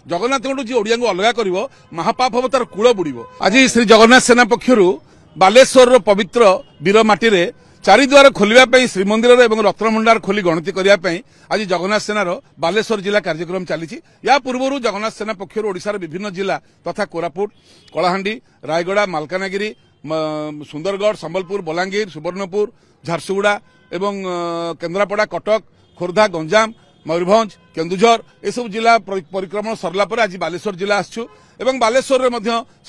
जगन्नाथ जी ओडिया को अलग कर महापाप हम तार कूल बुड़। आज श्री जगन्नाथ सेना पक्षर बालेश्वर पवित्र वीरमाटी रे चारिद्वार खोलने श्रीमंदिर और रत्नभंडार खोली गणति करने आज जगन्नाथ सेनार बालेश्वर जिला कार्यक्रम चली। या पूर्व जगन्नाथ सेना पक्षर ओडिशार विभिन्न जिला तथा कोरापुट कलाहांडी रायगड़ा मालकानगिरी सुंदरगढ़ संबलपुर बलांगीर सुवर्णपुर झारसुगुड़ा एवं केन्द्रापड़ा कटक खोर्धा गंजाम मयूरभंज केन्दुझर एसबू जिला परिक्रमण सरला पर आज बालेश्वर जिला आसछु एवं बालेश्वर में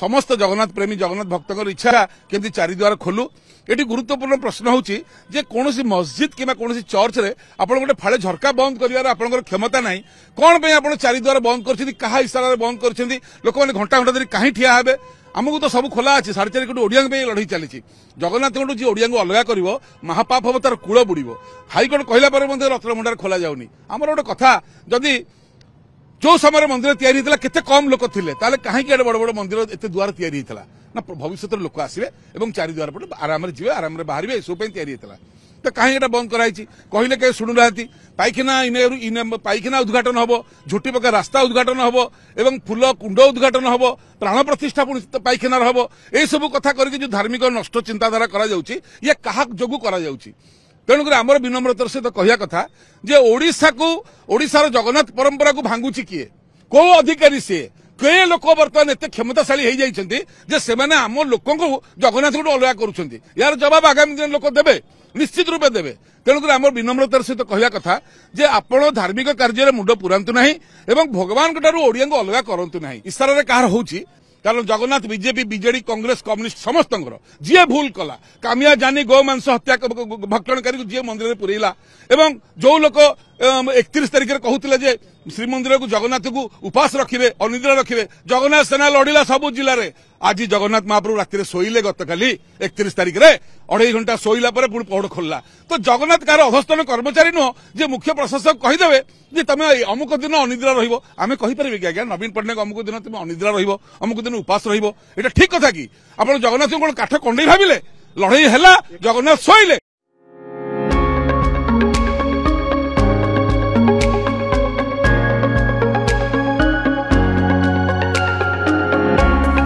समस्त जगन्नाथ प्रेमी जगन्नाथ भक्तों इच्छा केमती चारिद्वार खोलू। ये गुरुत्वपूर्ण प्रश्न होची जे कौन मस्जिद कि चर्च रे आपण गोटे फाड़े झरका बंद कर क्षमता ना कौन आप चारिद्वार बंद कर इशारा बंद कर लोक मैंने घंटा घंटा धरी कहीं ठिया हे आमको तो सब खोला अच्छे 4.5 कोटी ओडिया लड़ाई चली। जगन्नाथ जी ओडिया को अलग कर महापाप हम तार कूल बुड़। हाइकोर्ट कहला रत्नभंडार खोल जाऊनी आमर गोटे कथा जदि जो समय मंदिर तैयारी होता केते कम लोक थे कहीं बड़ बड़ मंदिर एत द्वार तैयारी होता ना भविष्य लोक आसवे और चारिद्वार पटे आराम से आराम से बाहर सब तैयारी होता तो कहीं बंद कराई कहले कहीं शुणुना पाइखाना पाइखाना उद्घाटन हम झुटी पका रास्ता उद्घाटन हम एवं फूल कुंड उद्घाटन हम प्राण प्रतिष्ठा पाइखाना हम यही सब कथा करके धार्मिक नष्ट चिंताधारा करा ये क्या जोगु करा तेणुक आमर विनम्रतार सहित कहया कथा जे ओडिशा को ओडिशार जगन्नाथ परंपरा को भांगुची किए को अधिकारी सी कई लोक बर्तमान एत क्षमताशाली हो जाते से आम लोक जगन्नाथ को अलग करुँच यार जवाब आगामी दिन लोक देवे निश्चित रूपे देवे। तेणुक आम विनम्रतार सहित कहया कथा जे आपण धार्मिक कार्य मुंड पुरांतु नहीं एवं भगवान ओडिया को अलग करंतु नहीं इशारा कहार होची कारण Jagannath BJP BJD Congress communist समस्त जी भूल कला कामिया जानी गोमांस हत्या भक्षणकारी जी मंदिर में पुरैला एवं जो लोक 31 तारिख में कहते श्रीमंदिर को जगन्नाथ को उपास रखिए अनिद्रा रखिए जगन्नाथ सेना लड़िला सबू जिले में आज जगन्नाथ महाप्रभु राति शोले गत काली 31 तारिख में 2.5 घंटा शोला पुणी पहड़ खोलला तो जगन्नाथ कार अधस्थान कर्मचारी नुह जे मुख्य प्रशासक कहीदेवे जे तुम अमुक दिन अनिद्रा रमें कहीपर कि आज्ञा नवीन पट्टनायक अमुक दिन तुम अनिद्रा रमुक दिन उपास रहा ठीक कथा कि आप जगन्नाथ को काठ कंडे भाविले लड़ई है जगन्नाथ शोले।